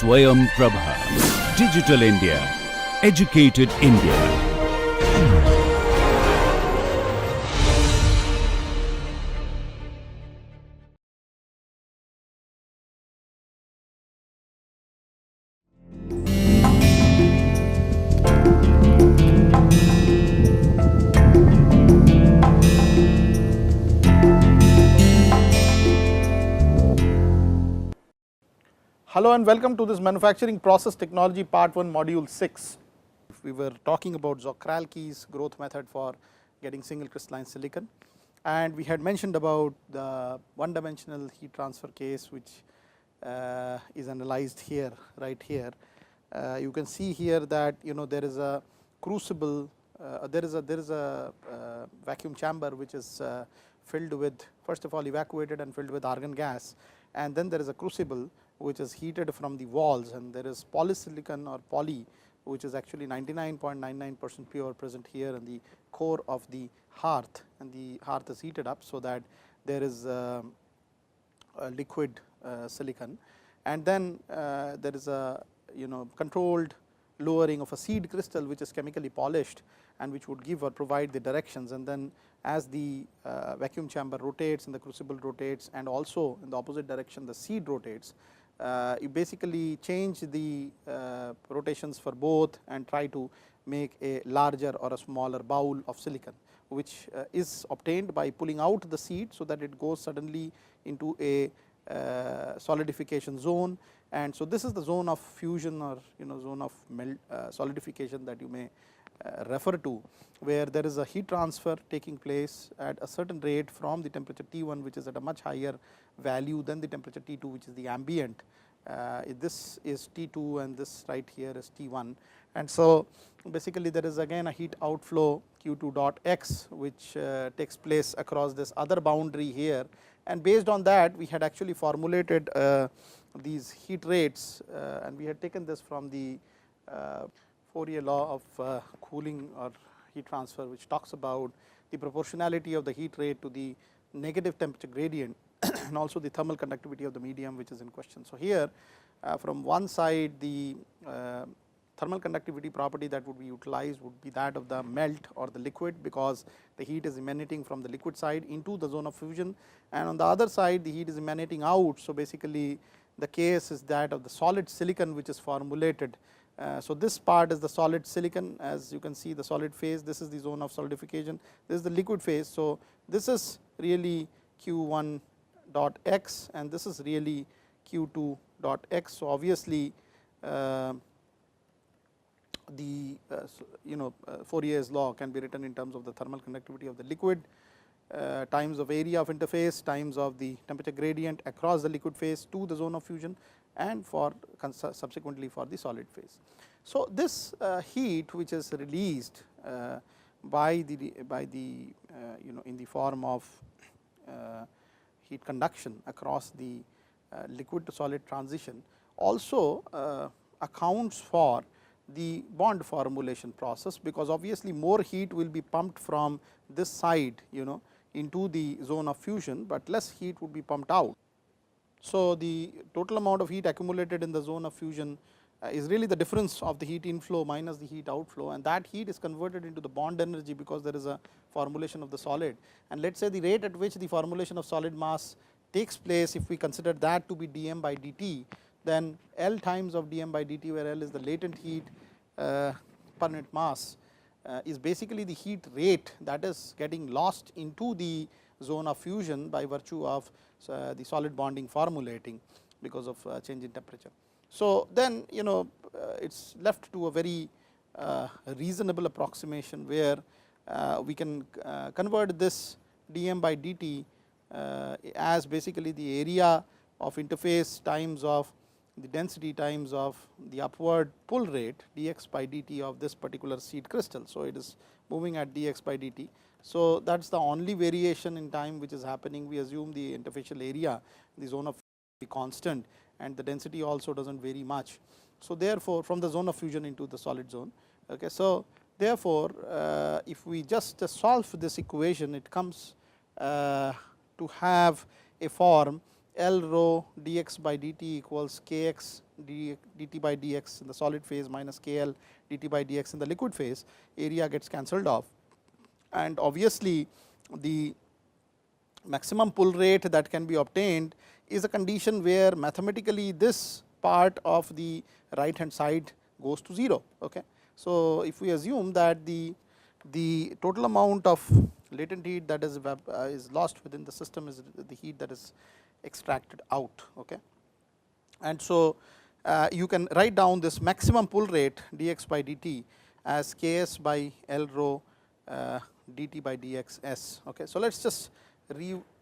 SwayamPrabha. Digital India. Educated India. Hello and welcome to this manufacturing process technology part 1 module 6. We were talking about Czochralski's growth method for getting single crystalline silicon, and we had mentioned about the one dimensional heat transfer case which is analyzed here, right here. You can see here that there is a crucible, there is a vacuum chamber which is filled with, first of all, evacuated and filled with argon gas, and then there is a crucible which is heated from the walls, and there is polysilicon or poly which is actually 99.99% pure present here in the core of the hearth, and the hearth is heated up so that there is a liquid silicon, and then there is a controlled lowering of a seed crystal which is chemically polished and which would give or provide the directions, and then as the vacuum chamber rotates and the crucible rotates, and also in the opposite direction the seed rotates, you basically change the rotations for both and try to make a larger or a smaller bowl of silicon, which is obtained by pulling out the seed so that it goes suddenly into a solidification zone. And so this is the zone of fusion or zone of solidification that you may refer to, where there is a heat transfer taking place at a certain rate from the temperature T1, which is at a much higher value than the temperature T2, which is the ambient. This is T2 and this right here is T1, and so basically there is again a heat outflow Q2 dot x which takes place across this other boundary here, and based on that we had actually formulated these heat rates, and we had taken this from the Fourier law of cooling or heat transfer, which talks about the proportionality of the heat rate to the negative temperature gradient and also the thermal conductivity of the medium which is in question. So here from one side the thermal conductivity property that would be utilized would be that of the melt or the liquid, because the heat is emanating from the liquid side into the zone of fusion, and on the other side the heat is emanating out. So basically the case is that of the solid silicon which is formulated. So this part is the solid silicon, as you can see the solid phase, this is the zone of solidification, this is the liquid phase. So this is really Q1 dot x and this is really Q2 dot x. So obviously the Fourier's law can be written in terms of the thermal conductivity of the liquid times of area of interface times of the temperature gradient across the liquid phase to the zone of fusion, and for subsequently for the solid phase. So this heat which is released by the in the form of heat conduction across the liquid to solid transition also accounts for the bond formulation process, because obviously more heat will be pumped from this side into the zone of fusion, but less heat would be pumped out. So the total amount of heat accumulated in the zone of fusion is really the difference of the heat inflow minus the heat outflow, and that heat is converted into the bond energy because there is a formulation of the solid. And let us say the rate at which the formulation of solid mass takes place, if we consider that to be dm by dt, then L times of dm by dt, where L is the latent heat per unit mass, is basically the heat rate that is getting lost into the zone of fusion by virtue of the solid bonding formulating because of change in temperature. So then it is left to a very reasonable approximation where we can convert this dm by dt as basically the area of interface times of the density times of the upward pull rate dx by dt of this particular seed crystal. So it is moving at dx by dt. So that is the only variation in time which is happening. We assume the interfacial area in the zone of be constant and the density also does not vary much. So therefore from the zone of fusion into the solid zone. Okay. So therefore if we just solve this equation, it comes to have a form L rho dx by dt equals kx dt by dx in the solid phase minus kl dt by dx in the liquid phase, area gets cancelled off, and obviously the maximum pull rate that can be obtained is a condition where mathematically this part of the right hand side goes to 0. Okay. So, if we assume that the total amount of latent heat that is lost within the system is the heat that is extracted out. Okay. And so, you can write down this maximum pull rate dx by dt as ks by L rho dt by dx s. Okay. So, let us just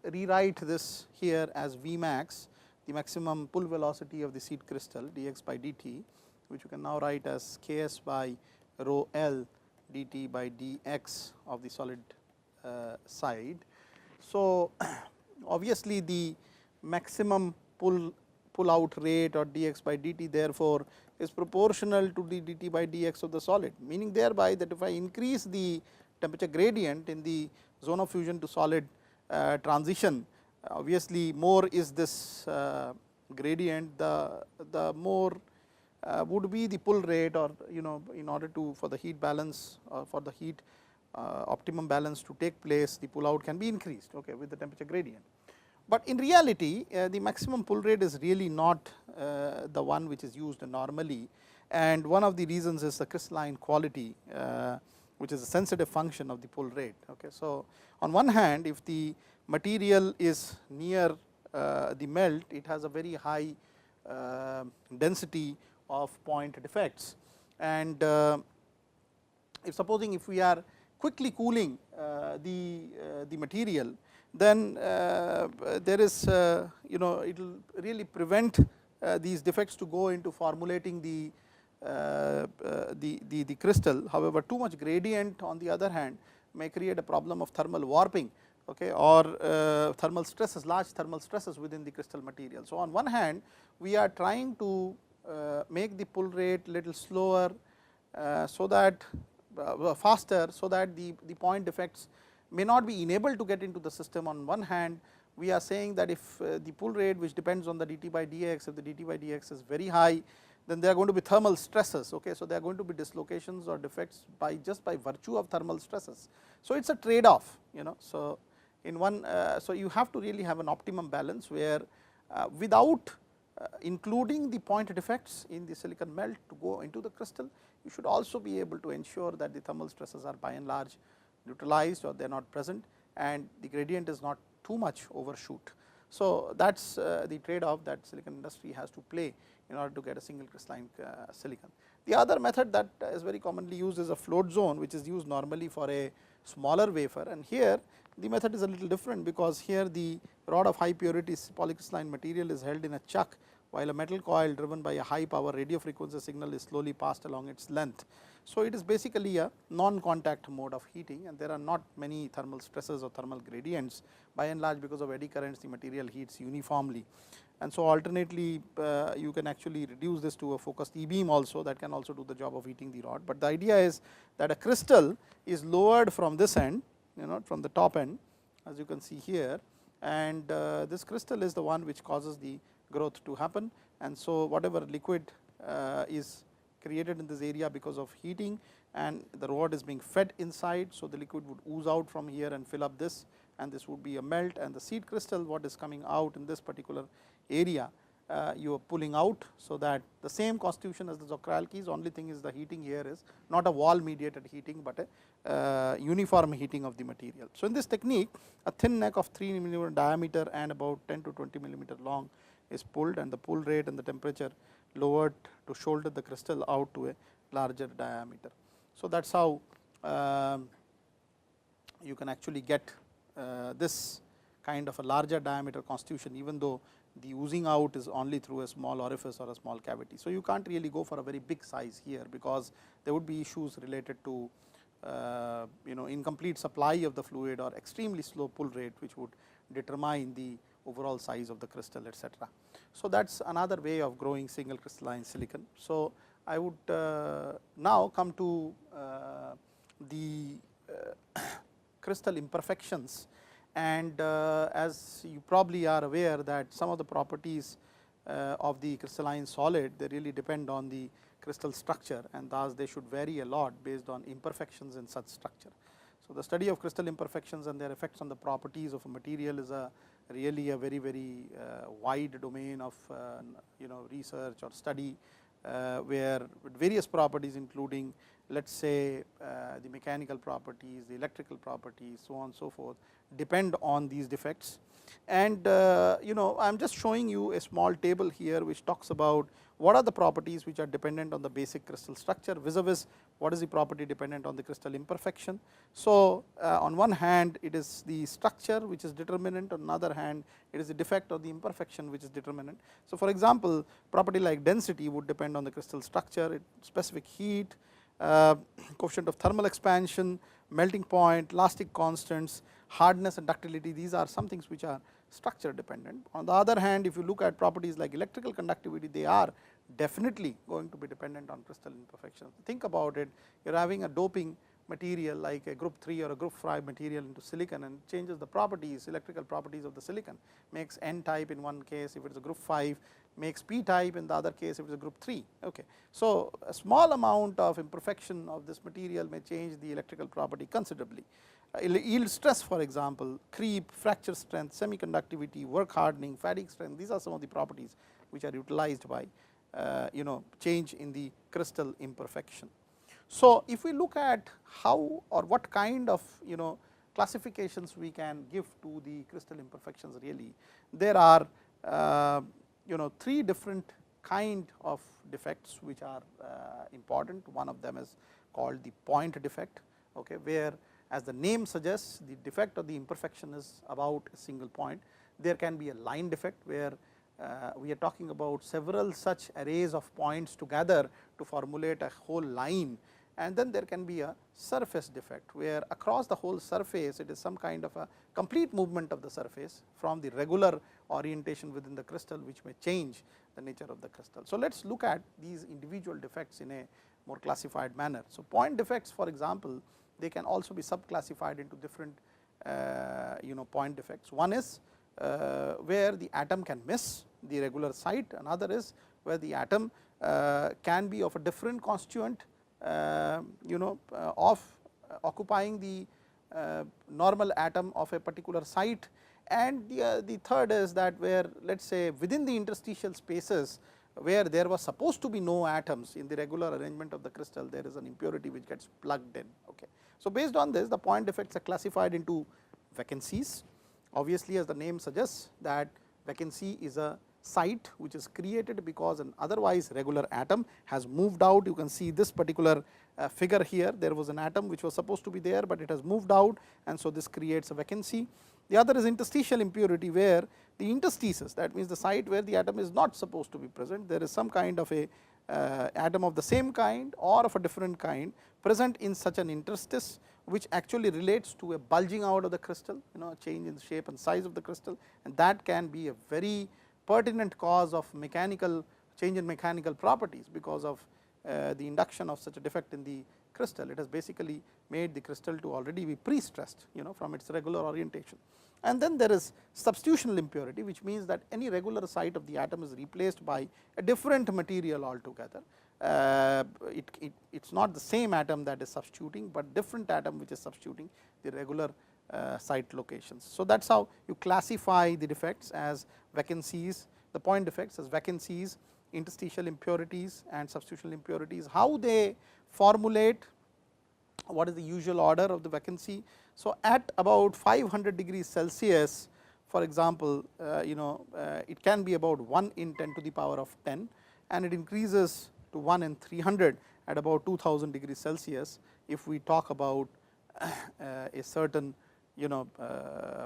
rewrite this here as V max, the maximum pull velocity of the seed crystal dx by dt, which you can now write as ks by rho L dt by dx of the solid side. So, obviously the maximum pull out rate or dx by dt therefore is proportional to the dt by dx of the solid, meaning thereby that if I increase the temperature gradient in the zone of fusion to solid transition, obviously more is this gradient, the more would be the pull rate, or in order to for the heat balance or for the heat optimum balance to take place, the pull out can be increased, okay, with the temperature gradient. But in reality the maximum pull rate is really not the one which is used normally, and one of the reasons is the crystalline quality, which is a sensitive function of the pull rate. Okay. So, on one hand, if the material is near the melt, it has a very high density of point defects, and if supposing if we are quickly cooling the material, then there is it will really prevent these defects to go into formulating the crystal. However, too much gradient on the other hand may create a problem of thermal warping, okay, or thermal stresses, large thermal stresses within the crystal material. So, on one hand we are trying to make the pull rate little slower, so that faster, so that the point defects may not be enabled to get into the system. On one hand we are saying that if the pull rate which depends on the dt by dx, if the dt by dx is very high, then there are going to be thermal stresses. Okay. So, there are going to be dislocations or defects by just by virtue of thermal stresses. So, it is a trade off, So, in one so you have to really have an optimum balance where without including the point defects in the silicon melt to go into the crystal, you should also be able to ensure that the thermal stresses are by and large neutralized or they are not present, and the gradient is not too much overshoot. So, that is the trade off that silicon industry has to play in order to get a single crystalline silicon. The other method that is very commonly used is a float zone, which is used normally for a smaller wafer, and here the method is a little different, because here the rod of high purity polycrystalline material is held in a chuck, while a metal coil driven by a high power radio frequency signal is slowly passed along its length. So, it is basically a non contact mode of heating, and there are not many thermal stresses or thermal gradients. By and large, because of eddy currents, the material heats uniformly, and so alternately you can actually reduce this to a focused E beam also, that can also do the job of heating the rod. But the idea is that a crystal is lowered from this end, from the top end, as you can see here, and this crystal is the one which causes the growth to happen. And so, whatever liquid is created in this area because of heating, and the rod is being fed inside. So, the liquid would ooze out from here and fill up this, and this would be a melt, and the seed crystal what is coming out in this particular area you are pulling out. So, that the same constitution as the Zokralkes, only thing is the heating here is not a wall mediated heating, but a uniform heating of the material. So, in this technique a thin neck of 3 millimeter diameter and about 10 to 20 millimeter long is pulled, and the pull rate and the temperature lowered to shoulder the crystal out to a larger diameter. So, that is how you can actually get this kind of a larger diameter constitution, even though the oozing out is only through a small orifice or a small cavity. So, you can't really go for a very big size here, because there would be issues related to incomplete supply of the fluid or extremely slow pull rate, which would determine the overall size of the crystal, etc. So, that is another way of growing single crystalline silicon. So, I would now come to the crystal imperfections, and as you probably are aware that some of the properties of the crystalline solid, they really depend on the crystal structure, and thus they should vary a lot based on imperfections in such structure. So, the study of crystal imperfections and their effects on the properties of a material is a really a very wide domain of research or study, where with various properties including, let us say, the mechanical properties, the electrical properties, so on and so forth, depend on these defects. And I am just showing you a small table here which talks about what are the properties which are dependent on the basic crystal structure vis-a-vis what is the property dependent on the crystal imperfection. So, on one hand it is the structure which is determinant, on the other hand it is the defect or the imperfection which is determinant. So, for example, property like density would depend on the crystal structure, specific heat, coefficient of thermal expansion, melting point, elastic constants, hardness and ductility. These are some things which are structure dependent. On the other hand, if you look at properties like electrical conductivity, they are definitely going to be dependent on crystal imperfections. Think about it, you are having a doping material like a group 3 or a group 5 material into silicon, and changes the properties, electrical properties of the silicon, makes n type in one case, if it is a group 5, makes p type in the other case if it is a group 3. Okay. So, a small amount of imperfection of this material may change the electrical property considerably. Yield stress, for example, creep, fracture strength, semiconductivity, work hardening, fatigue strength, these are some of the properties which are utilized by change in the crystal imperfection. So, if we look at how or what kind of classifications we can give to the crystal imperfections, really there are 3 different kind of defects which are important. One of them is called the point defect, okay, where as the name suggests, the defect or the imperfection is about a single point. There can be a line defect where we are talking about several such arrays of points together to formulate a whole line, and then there can be a surface defect where across the whole surface it is some kind of a complete movement of the surface from the regular orientation within the crystal, which may change the nature of the crystal. So, let us look at these individual defects in a more classified manner. So, point defects, for example, they can also be subclassified into different point defects. One is where the atom can miss the regular site, another is where the atom can be of a different constituent of occupying the normal atom of a particular site, and the third is that where, let us say, within the interstitial spaces where there was supposed to be no atoms in the regular arrangement of the crystal, there is an impurity which gets plugged in. Okay. So, based on this, the point defects are classified into vacancies. Obviously, as the name suggests, that vacancy is a site which is created because an otherwise regular atom has moved out. You can see this particular figure here, there was an atom which was supposed to be there, but it has moved out, and so this creates a vacancy. The other is interstitial impurity, where the interstices, that means the site where the atom is not supposed to be present, there is some kind of a atom of the same kind or of a different kind present in such an interstice, which actually relates to a bulging out of the crystal, a change in the shape and size of the crystal, and that can be a very pertinent cause of mechanical change in mechanical properties because of the induction of such a defect in the crystal. It has basically made the crystal to already be pre-stressed from its regular orientation. And then there is substitutional impurity, which means that any regular site of the atom is replaced by a different material altogether. It is not the same atom that is substituting, but different atom which is substituting the regular site locations. So, that is how you classify the defects as vacancies, the point defects as vacancies, interstitial impurities and substitutional impurities. How they formulate, what is the usual order of the vacancy. So, at about 500 degrees Celsius, for example, it can be about 1 in 10 to the power of 10, and it increases to 1 in 300 at about 2000 degrees Celsius if we talk about a certain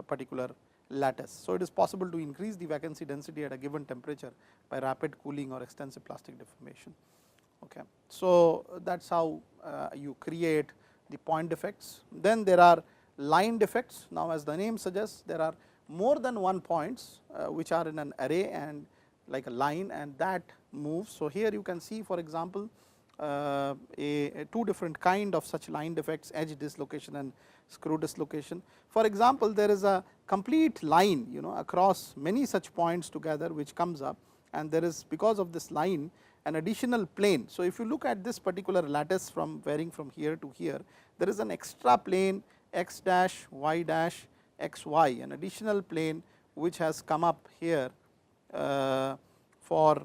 particular lattice. So, it is possible to increase the vacancy density at a given temperature by rapid cooling or extensive plastic deformation. Okay. So, that is how you create the point defects. Then there are line defects. Now, as the name suggests, there are more than one points which are in an array and like a line, and that moves. So, here you can see, for example, two different kind of such line defects, edge dislocation and screw dislocation. For example, there is a complete line across many such points together which comes up, and there is, because of this line, an additional plane. So, if you look at this particular lattice from varying from here to here, there is an extra plane x dash y dash x y, an additional plane which has come up here for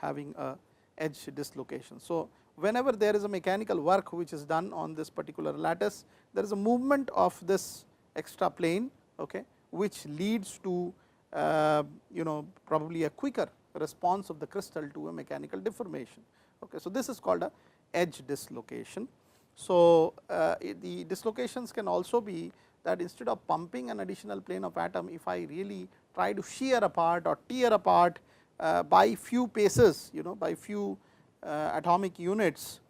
having a edge dislocation. So, whenever there is a mechanical work which is done on this particular lattice, there is a movement of this extra plane, okay, which leads to probably a quicker response of the crystal to a mechanical deformation. Okay. So, this is called a edge dislocation. So, the dislocations can also be that instead of pumping an additional plane of atom, if I really try to shear apart or tear apart by few paces, by few atomic units,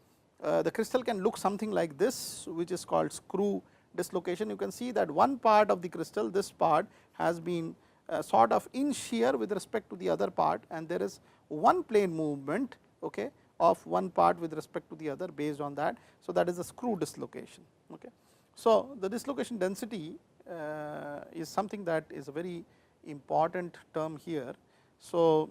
the crystal can look something like this, which is called screw dislocation. You can see that one part of the crystal, this part has been sort of in shear with respect to the other part, and there is one plane movement, okay, of one part with respect to the other based on that. So, that is a screw dislocation. Okay. So, the dislocation density is something that is a very important term here. So,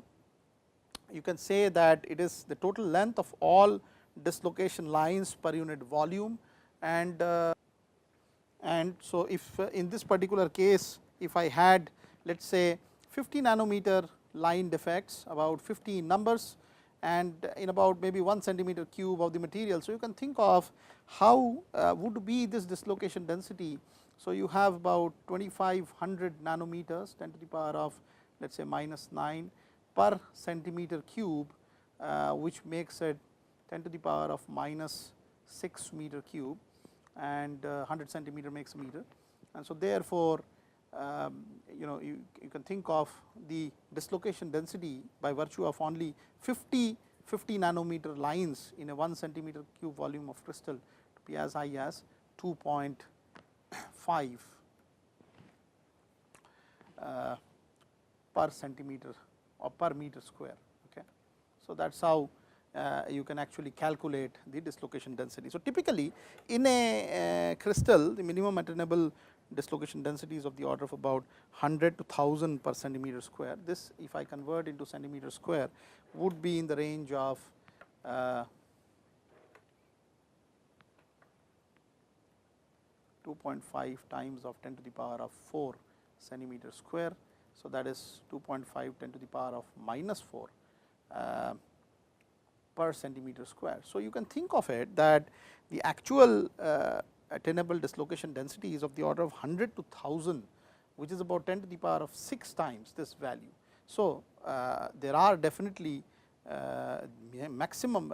you can say that it is the total length of all dislocation lines per unit volume, and so if in this particular case, if I had, let us say 50 nanometer line defects, about 50 numbers, and in about maybe 1 centimeter cube of the material. So, you can think of how would be this dislocation density. So, you have about 2500 nanometers 10 to the power of, let us say -9 per centimeter cube, which makes it 10 to the power of -6 meter cube, and 100 centimeter makes a meter. And so, therefore, you can think of the dislocation density by virtue of only 50 nanometer lines in a 1 centimeter cube volume of crystal to be as high as 2.5 per centimeter or per meter square. Okay. So, that is how you can actually calculate the dislocation density. So, typically in a crystal, the minimum attainable dislocation density is of the order of about 100 to 1000 per centimeter square. This, if I convert into centimeter square, would be in the range of 2.5 times of 10 to the power of 4 centimeter square. So, that is 2.5 10 to the power of -4 per centimeter square. So, you can think of it that the actual attainable dislocation density is of the order of 100 to 1000, which is about 10 to the power of 6 times this value. So, there are definitely maximum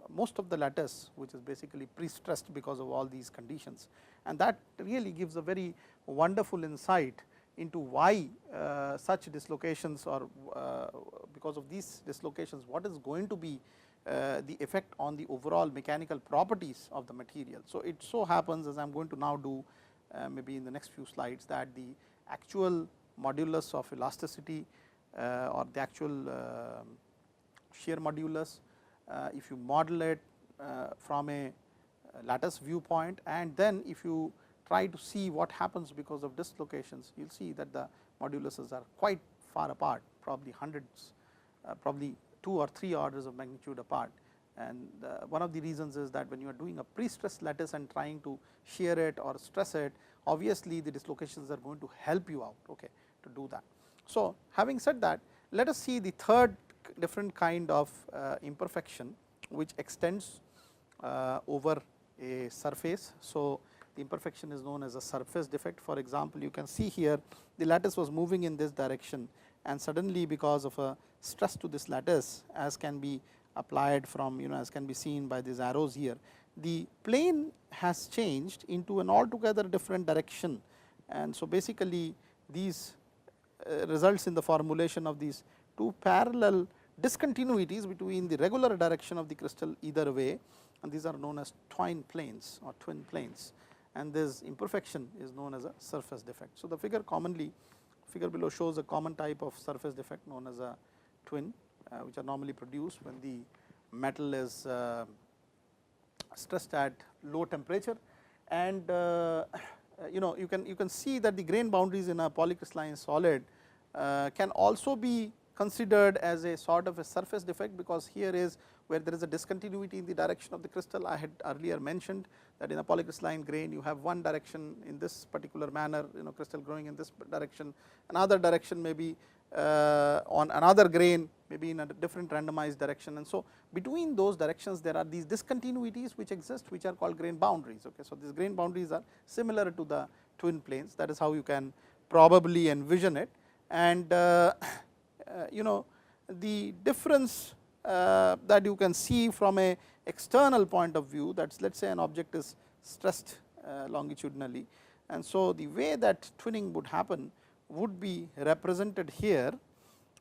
most of the lattice which is basically pre-stressed because of all these conditions, and that really gives a very wonderful insight into why such dislocations, or because of these dislocations, what is going to be the effect on the overall mechanical properties of the material. So, it so happens, as I am going to now do maybe in the next few slides, that the actual modulus of elasticity or the actual shear modulus, if you model it from a lattice viewpoint, and then if you try to see what happens because of dislocations, you will see that the moduluses are quite far apart, probably hundreds, probably 2 or 3 orders of magnitude apart. And one of the reasons is that when you are doing a pre-stressed lattice and trying to shear it or stress it, obviously the dislocations are going to help you out, okay, to do that. So, having said that, let us see the third different kind of imperfection which extends over a surface. So, the imperfection is known as a surface defect. For example, you can see here the lattice was moving in this direction, and suddenly because of a stress to this lattice, as can be applied from, as can be seen by these arrows here, the plane has changed into an altogether different direction. And so, basically these results in the formulation of these two parallel discontinuities between the regular direction of the crystal either way, and these are known as twin planes or twin planes, and this imperfection is known as a surface defect. So, the figure below shows a common type of surface defect known as a twin, which are normally produced when the metal is stressed at low temperature, and you can see that the grain boundaries in a polycrystalline solid can also be considered as a sort of a surface defect, because here is where there is a discontinuity in the direction of the crystal. I had earlier mentioned that in a polycrystalline grain you have one direction in this particular manner, crystal growing in this direction, another direction may be on another grain, maybe in a different randomized direction, and so between those directions there are these discontinuities which exist, which are called grain boundaries. Okay. So, these grain boundaries are similar to the twin planes, that is how you can probably envision it, and the difference that you can see from a external point of view, that is, let us say an object is stressed longitudinally, and so the way that twinning would happen would be represented here,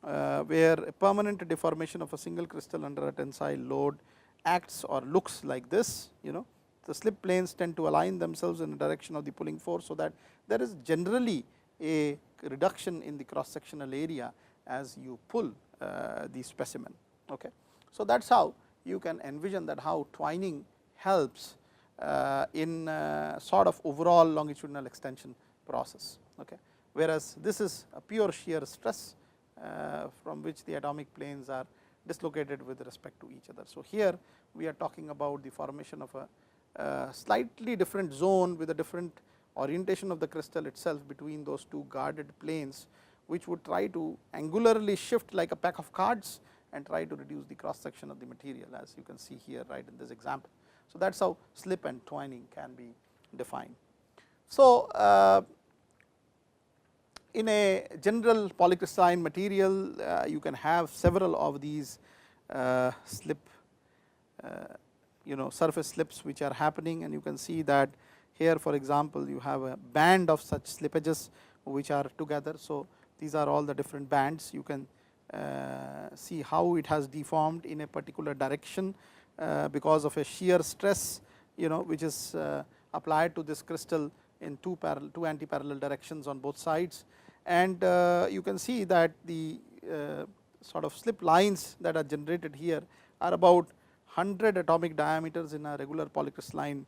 where a permanent deformation of a single crystal under a tensile load acts or looks like this. The slip planes tend to align themselves in the direction of the pulling force, so that there is generally a reduction in the cross sectional area as you pull the specimen. Okay. So, that is how you can envision that how twining helps in sort of overall longitudinal extension process. Okay. Whereas, this is a pure shear stress from which the atomic planes are dislocated with respect to each other. So, here we are talking about the formation of a slightly different zone with a different orientation of the crystal itself between those two guarded planes, which would try to angularly shift like a pack of cards and try to reduce the cross section of the material, as you can see here right in this example. So, that is how slip and twining can be defined. So, in a general polycrystalline material, you can have several of these slip surface slips which are happening, and you can see that here, for example, you have a band of such slippages which are together. So, these are all the different bands. You can see how it has deformed in a particular direction because of a shear stress which is applied to this crystal in two anti-parallel directions on both sides, and you can see that the sort of slip lines that are generated here are about 100 atomic diameters in a regular polycrystalline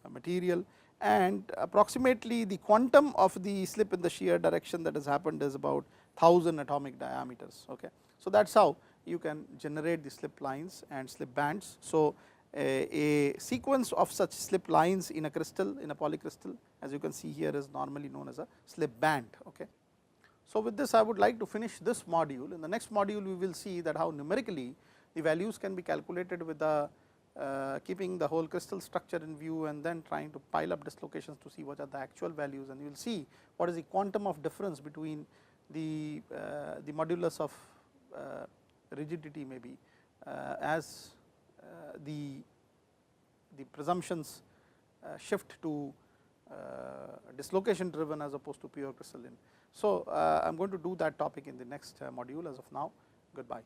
material, and approximately the quantum of the slip in the shear direction that has happened is about 1000 atomic diameters. Okay. So, that is how you can generate the slip lines and slip bands. So, a sequence of such slip lines in a crystal, in a polycrystal, as you can see here, is normally known as a slip band. Okay. So, with this I would like to finish this module. In the next module we will see that how numerically the values can be calculated with the keeping the whole crystal structure in view, and then trying to pile up dislocations to see what are the actual values, and you will see what is the quantum of difference between the modulus of rigidity maybe as the presumptions shift to dislocation driven as opposed to pure crystalline. So, I am going to do that topic in the next module. As of now, goodbye.